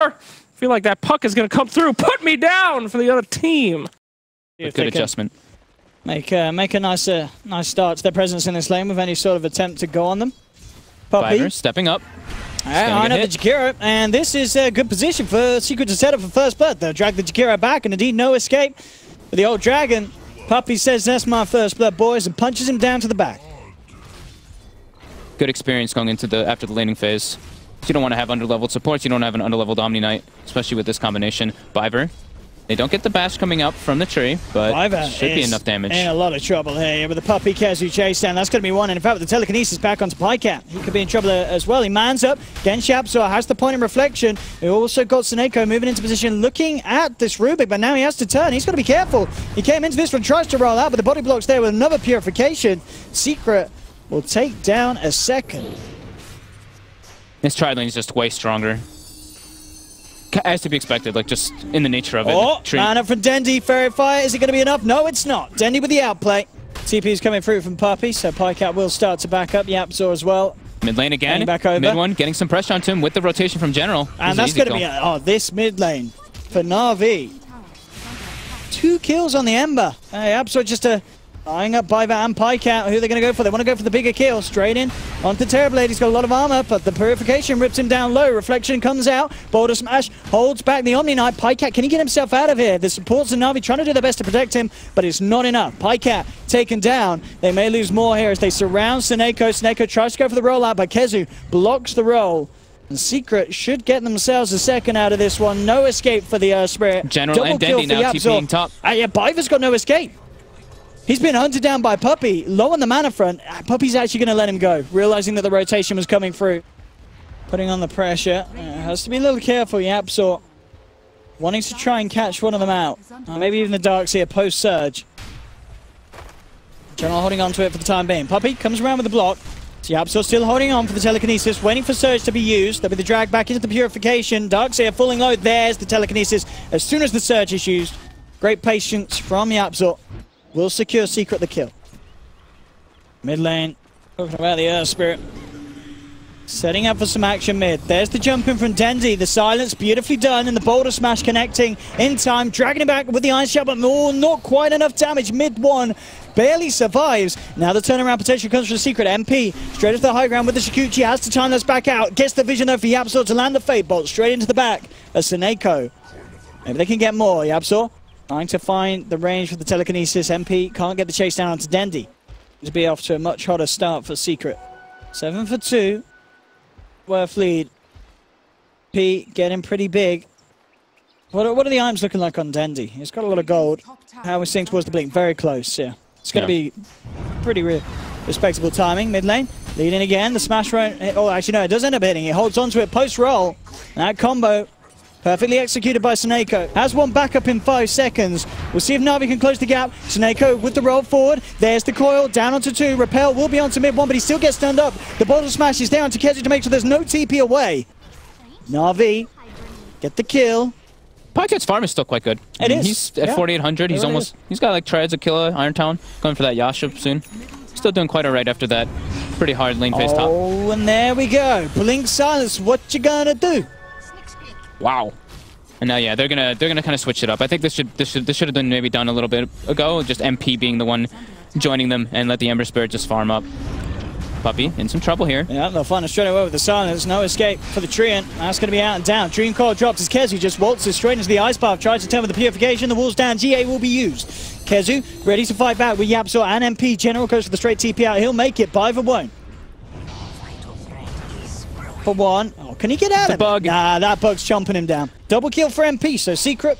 I feel like that puck is going to come through. Put me down for the other team. Good adjustment. Make a nice start to their presence in this lane with any sort of attempt to go on them. Puppey stepping up. On the Jakiro, and this is a good position for Secret to set up for first blood. They'll drag the Jakiro back, and indeed no escape for the old dragon. Puppey says, "That's my first blood, boys," and punches him down to the back. Good experience going into after the laning phase. You don't want to have underleveled supports. You don't have an underleveled Omni Knight, especially with this combination. Biver. They don't get the bash coming up from the tree, but Biver should be enough damage. In a lot of trouble here with the Puppey KheZu chase down. That's going to be one. And in fact, with the telekinesis back onto Pycat, he could be in trouble as well. He mans up. Again, YapzOr has the point in reflection. He also got Seneko moving into position, looking at this Rubik, but now he has to turn. He's got to be careful. He came into this one, tries to roll out, but the body block's there with another purification. Secret will take down a second. This tri-lane is just way stronger. As to be expected, like just in the nature of it. Oh, man up from Dendi. Fairy Fire, is it going to be enough? No, it's not. Dendi with the outplay. TP is coming through from Puppey, so Pycat will start to back up. YapzOr as well. Mid lane again. Back over. Mid one, getting some pressure onto him with the rotation from General. And that's going to be this mid lane for NaVi. 2 kills on the Ember. YapzOr just eyeing up Biver and Pycat. Who they're going to go for? They want to go for the bigger kill. Straight in onto Terrorblade. He's got a lot of armor, but the purification rips him down low. Reflection comes out. Boulder Smash holds back the Omni Knight. Pycat, can he get himself out of here? The supports of NaVi trying to do their best to protect him, but it's not enough. Pycat taken down. They may lose more here as they surround Seneko. Seneko tries to go for the rollout, but KheZu blocks the roll. And Secret should get themselves a second out of this one. No escape for the Spirit. General and Dendi now TPing top. Yeah, Biver's got no escape. He's been hunted down by Puppey, low on the mana front. Puppey's actually going to let him go, realizing that the rotation was coming through. Putting on the pressure. Has to be a little careful, YapzOr. Wanting to try and catch one of them out. Maybe even the Darkseer post-surge. General holding on to it for the time being. Puppey comes around with the block. So YapzOr still holding on for the telekinesis, waiting for surge to be used. There'll be the drag back into the purification. Darkseer falling low. There's the telekinesis as soon as the surge is used. Great patience from YapzOr. Will secure Secret the kill. Mid lane, talking about the Earth Spirit. Setting up for some action mid. There's the jump in from Dendi. The silence beautifully done, and the Boulder Smash connecting in time. Dragging it back with the Iron Shot, but not quite enough damage. Mid one barely survives. Now the turnaround potential comes from Secret. MP straight to the high ground with the Shikuchi. Has to time this back out. Gets the vision though for YapzOr to land the Fate Bolt straight into the back of Seneko. Maybe they can get more. YapzOr trying to find the range for the telekinesis. MP can't get the chase down onto Dendi. To be off to a much hotter start for Secret. 7 for 2. Worth lead. P getting pretty big. What are the items looking like on Dendi? He's got a lot of gold. How we seeing towards the blink? Very close, yeah. It's going to be pretty respectable timing. Mid lane, leading again. The smash run. Oh, actually, no, it does end up hitting. He holds onto it post-roll. That combo perfectly executed by Seneko. Has one back up in 5 seconds. We'll see if NaVi can close the gap. Seneko with the roll forward. There's the coil. Down onto 2. Repel will be onto mid 1, but he still gets stunned up. The bottle smash is down to KheZu to make sure there's no TP away. NaVi get the kill. Pycat's farm is still quite good. It is. He's at 4,800. He's got like Triads of Killa, Iron Town, going for that Yasha soon. Still doing quite alright after that pretty hard lane phase top. Oh, and there we go. Blink silence. What you gonna do? Wow. And now, yeah, they're gonna kind of switch it up. I think this should have been maybe done a little bit ago. Just MP being the one joining them and let the Ember Spirit just farm up. Puppey in some trouble here. Yeah, they'll find it straight away with the silence. No escape for the Treant. That's going to be out and down. Dream Coil drops as KheZu just waltzes straight into the Ice Path. Tries to turn with the purification. The wall's down. GA will be used. KheZu ready to fight back with YapzOr and MP. General goes for the straight TP out. He'll make it. Biver won't. For 1. Oh, can he get out of it? Bug. Nah, that bug's chomping him down. Double kill for MP, so Secret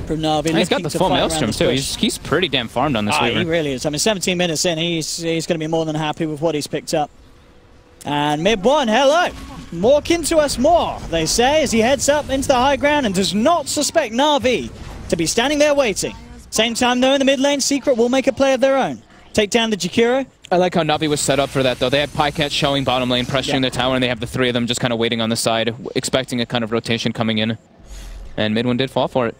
from NaVi. He's got the full Maelstrom too. He's pretty damn farmed on this Weaver. He really is. I mean, 17 minutes in, he's going to be more than happy with what he's picked up. And mid 1, hello. Walk into us more, they say, as he heads up into the high ground and does not suspect NaVi to be standing there waiting. Same time, though, in the mid lane, Secret will make a play of their own. Take down the Jakiro. I like how NaVi was set up for that, though. They had Pycat showing bottom lane, pressuring the tower, and they have the 3 of them just kind of waiting on the side, expecting a kind of rotation coming in. And mid one did fall for it.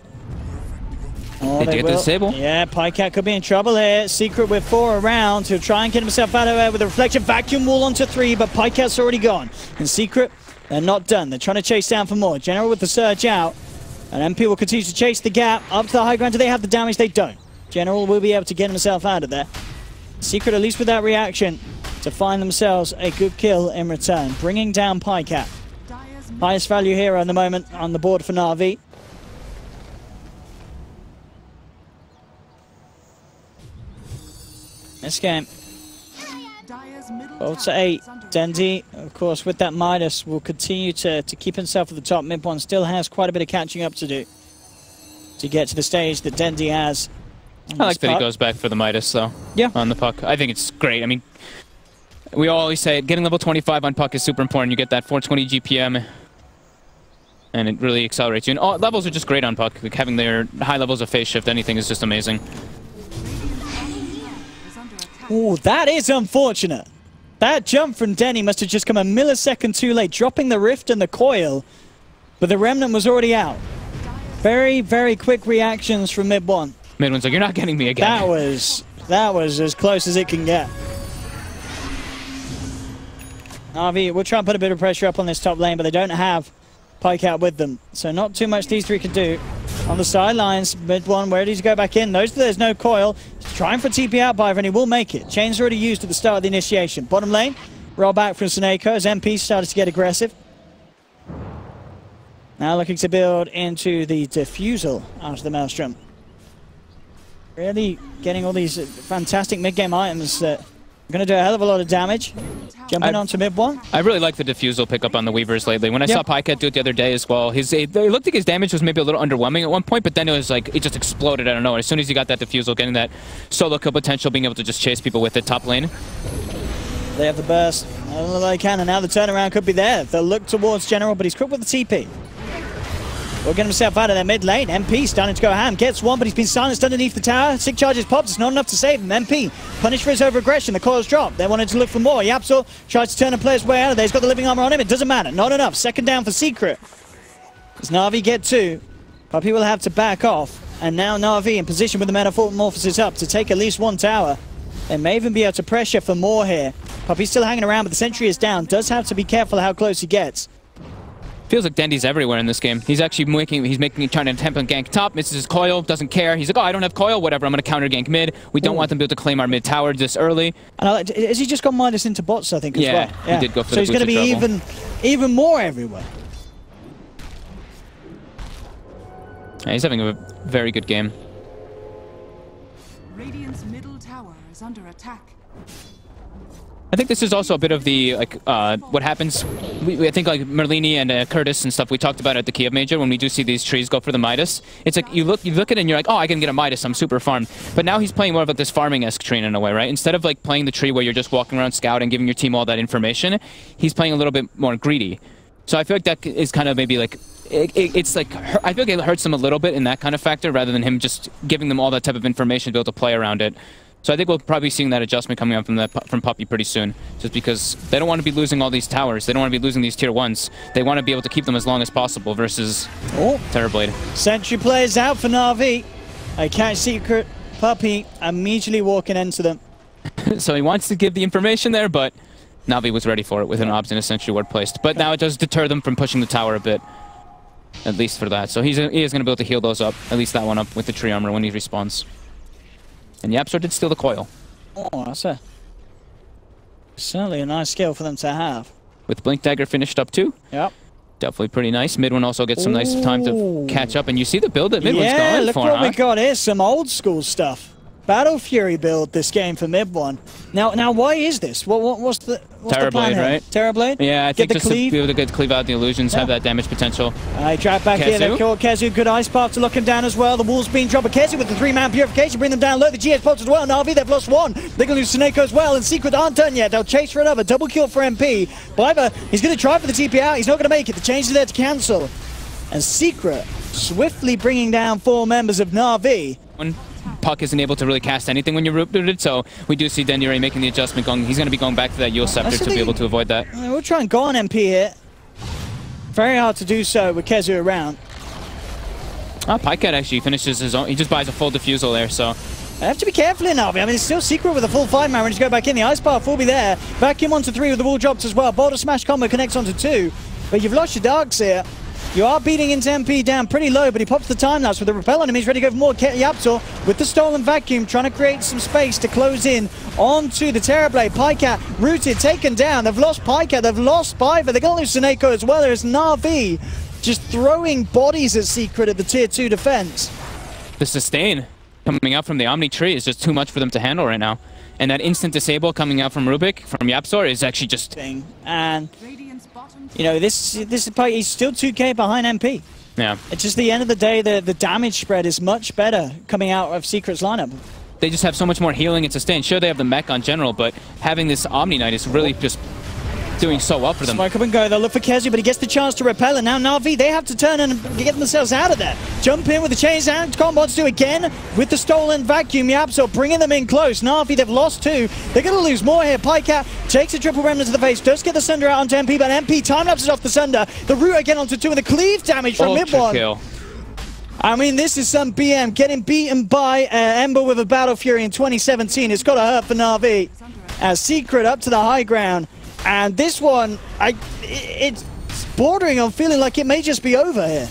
Oh, they get the disable. Yeah, Pycat could be in trouble here. Secret with 4 around to try and get himself out of there with a reflection. Vacuum wall onto 3, but Pycat's already gone. And Secret They're not done. They're trying to chase down for more. General with the surge out. And MP will continue to chase the gap up to the high ground. Do they have the damage? They don't. General will be able to get himself out of there. Secret, at least with that reaction, to find themselves a good kill in return. Bringing down Pycat. Highest value hero in the moment on the board for NaVi. This game. 12-8. Dendi, of course, with that Midas, will continue to keep himself at the top. Mid one still has quite a bit of catching up to do to get to the stage that Dendi has. I like that he goes back for the Midas, though. Yeah. On the puck. I think it's great. I mean, we always say getting level 25 on puck is super important. You get that 420 GPM, and it really accelerates you. And all levels are just great on puck. Like having their high levels of phase shift, anything is just amazing. Oh, that is unfortunate. That jump from Denny must have just come a millisecond too late, dropping the Rift and the coil, but the Remnant was already out. Very, very quick reactions from mid one. Mid one's like, you're not getting me again. That was as close as it can get. NaVi will try and put a bit of pressure up on this top lane, but they don't have Pycat with them, so not too much these three can do. On the sidelines, mid one, where does he go back in? There's no coil. He's trying for TP out by, and he will make it. Chain's already used at the start of the initiation. Bottom lane, roll back from Seneko as MP started to get aggressive. Now looking to build into the Diffusal after the Maelstrom. Really getting all these fantastic mid-game items that are going to do a hell of a lot of damage. Jumping onto mid one. I really like the Diffusal pickup on the Weavers lately. When I saw Pycat do it the other day as well, it looked like his damage was maybe a little underwhelming at one point, but then it was like, it just exploded out of nowhere. As soon as he got that Diffusal, getting that solo kill potential, being able to just chase people with it top lane. They have the burst. All they can, and now the turnaround could be there. They'll look towards General, but he's quick with the TP. Will get himself out of their mid lane. MP starting to go ham. Gets one, but he's been silenced underneath the tower. 6 charges popped. It's not enough to save him. MP punished for his over-aggression. The coils drop. They wanted to look for more. YapzOr tries to turn a player's way out of there. He's got the living armor on him. It doesn't matter. Not enough. Second down for Secret. As NaVi get two, Puppey will have to back off. And now NaVi in position with the Metamorphosis up to take at least one tower. They may even be able to pressure for more here. Puppey's still hanging around, but the sentry is down. Does have to be careful how close he gets. Feels like Dendi's everywhere in this game. He's actually trying to attempt on gank top, misses his coil, doesn't care. He's like, oh, I don't have coil, whatever, I'm going to counter gank mid. We don't want them to be able to claim our mid tower this early. And has he just gone Midas into bots, I think, as well? Yeah, he did go for so he's going to be even more everywhere. Yeah, he's having a very good game. Radiant's middle tower is under attack. I think this is also a bit of the, what happens, I think like Merlini and Curtis and stuff we talked about at the Kiev Major, when we do see these trees go for the Midas. It's like, you look at it and you're like, oh, I can get a Midas, I'm super farmed. But now he's playing more of like this farming-esque tree in a way, right? Instead of like playing the tree where you're just walking around scouting, giving your team all that information, he's playing a little bit more greedy. So I feel like that is kind of maybe like, it's like, I feel like it hurts him a little bit in that kind of factor, rather than him just giving them all that type of information to be able to play around it. So I think we'll probably be seeing that adjustment coming up from Puppey pretty soon, just because they don't want to be losing all these towers. They don't want to be losing these tier 1s. They want to be able to keep them as long as possible versus Terrorblade. Sentry plays out for NaVi. I catch Secret. Puppey immediately walking into them. So he wants to give the information there, but NaVi was ready for it with an obs and a Sentry ward placed. But now it does deter them from pushing the tower a bit, at least for that. So he is going to be able to heal those up, at least that one up with the tree armor when he respawns. And YapzOr did steal the coil. Oh, that's certainly a nice skill for them to have. With Blink Dagger finished up too. Yep. Definitely pretty nice. Mid one also gets some nice time to catch up. And you see the build that Mid one's going for. Yeah, look what we got here. Some old school stuff. Battle Fury build this game for mid one. Now why is this? What's the plan here? Right? Terrorblade? Yeah, I think just to be able to get cleave out the illusions, have that damage potential. Drag back here. They've killed KheZu. Good ice path to lock him down as well. The wall's being dropped. KheZu with the 3-man purification, bring them down low. The GS pops as well. NaVi, they've lost one. They're going to lose Seneko as well. And Secret aren't done yet. They'll chase for another. Double kill for MP. Biver, he's going to try for the TP out. He's not going to make it. The change is there to cancel. And Secret swiftly bringing down 4 members of NaVi. Puck isn't able to really cast anything when you're root booted, so we do see Dendiray making the adjustment. He's going to be going back to that Yule Scepter to be able to avoid that. We'll try and go on MP here. Very hard to do so with KheZu around. Pycat actually finishes his own. He just buys a full Diffusal there, so. I have to be careful in NaVi. I mean, it's still Secret with a full 5-man ready to go back in. The ice path will be there. Vacuum onto 3 with the wall dropped as well. Boulder Smash combo connects onto 2. but you've lost your Darkseer. You are beating into MP down pretty low, but he pops the time lapse with the repel on him. He's ready to go for more. YapzOr with the stolen vacuum, trying to create some space to close in onto the Terrorblade. Pycat rooted, taken down. They've lost Pycat, they've lost Spiver. They're going to lose Seneko as well. There's NaVi just throwing bodies at Secret at the tier 2 defense. The sustain coming out from the Omni tree is just too much for them to handle right now. And that instant disable coming out from Rubik, from YapzOr, is actually just... And, you know, this is probably, he's still 2k behind MP. Yeah. It's just the end of the day, the damage spread is much better coming out of Secret's lineup. They just have so much more healing and sustain. Sure, they have the mech on general, but having this Omni Knight is really just doing so well for them. Smoke up and go. They'll look for KheZu, but he gets the chance to repel. And now NaVi, they have to turn and get themselves out of there. Jump in with the chains out. Combats do again with the stolen vacuum. YapzOr bringing them in close. NaVi, they've lost 2. They're going to lose more here. Pycat takes a triple remnant to the face. Does get the Sunder out onto MP, but MP time lapses off the Sunder. The root again onto 2, and the cleave damage from mid-1. Kill. I mean, this is some BM. Getting beaten by Ember with a Battle Fury in 2017. It's got to hurt for NaVi. As Secret up to the high ground. And this one, it's bordering on feeling like it may just be over here.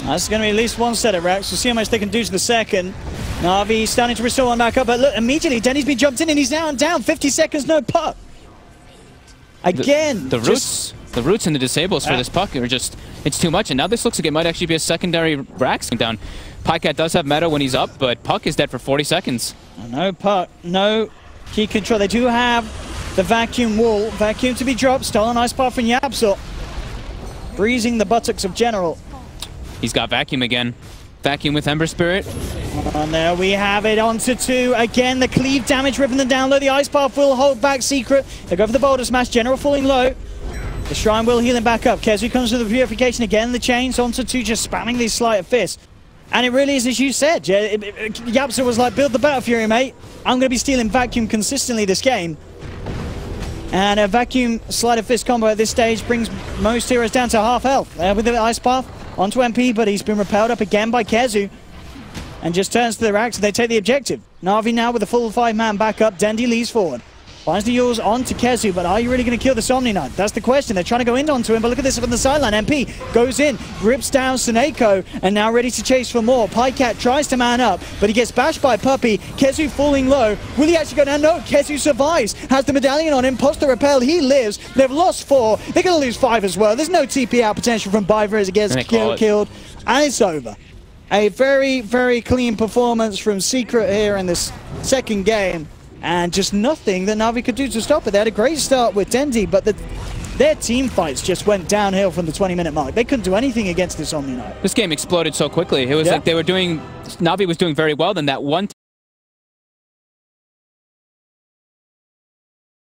That's going to be at least one set of racks. We'll see how much they can do to the second. NaVi starting to restore one back up, but look, immediately Denny's been jumped in and he's down. 50 seconds, no puck. Again. The roots and the disables for this puck are just, it's too much. And now this looks like it might actually be a secondary rack down. Pycat does have meta when he's up, but puck is dead for 40 seconds. No puck, no key control. They do have the vacuum wall. Vacuum to be dropped. Stolen ice path from YapzOr. Breezing the buttocks of General. He's got vacuum again. Vacuum with Ember Spirit. And there we have it onto 2. Again, the cleave damage ripping them down low. The ice path will hold back Secret. They go for the boulder smash. General falling low. The shrine will heal him back up. KheZu comes with the purification again. The chains onto 2, just spamming these sleight of fists. And it really is as you said. YapzOr was like, build the Battle Fury, mate. I'm going to be stealing vacuum consistently this game. And a vacuum sleight of fist combo at this stage brings most heroes down to half health. With the ice path onto MP, but he's been repelled up again by KheZu. And just turns to the racks and they take the objective. NaVi now with a full 5-man backup. Dendi leads forward. Finds the Yules onto KheZu, but are you really going to kill the Omni Knight? That's the question. They're trying to go in onto him, but look at this from the sideline. MP goes in, rips down Seneko, and now ready to chase for more. Pycat tries to man up, but he gets bashed by Puppey. KheZu falling low. Will he actually go down? No, KheZu survives. Has the medallion on him, pops the repel. He lives. They've lost 4. They're going to lose 5 as well. There's no TP out potential from Biver as it gets killed. And it's over. A very, very clean performance from Secret here in this second game. And just nothing that NaVi could do to stop it. They had a great start with Dendi, but their team fights just went downhill from the 20-minute mark. They couldn't do anything against this Omni Knight. This game exploded so quickly. It was like they were doing... NaVi was doing very well, then that one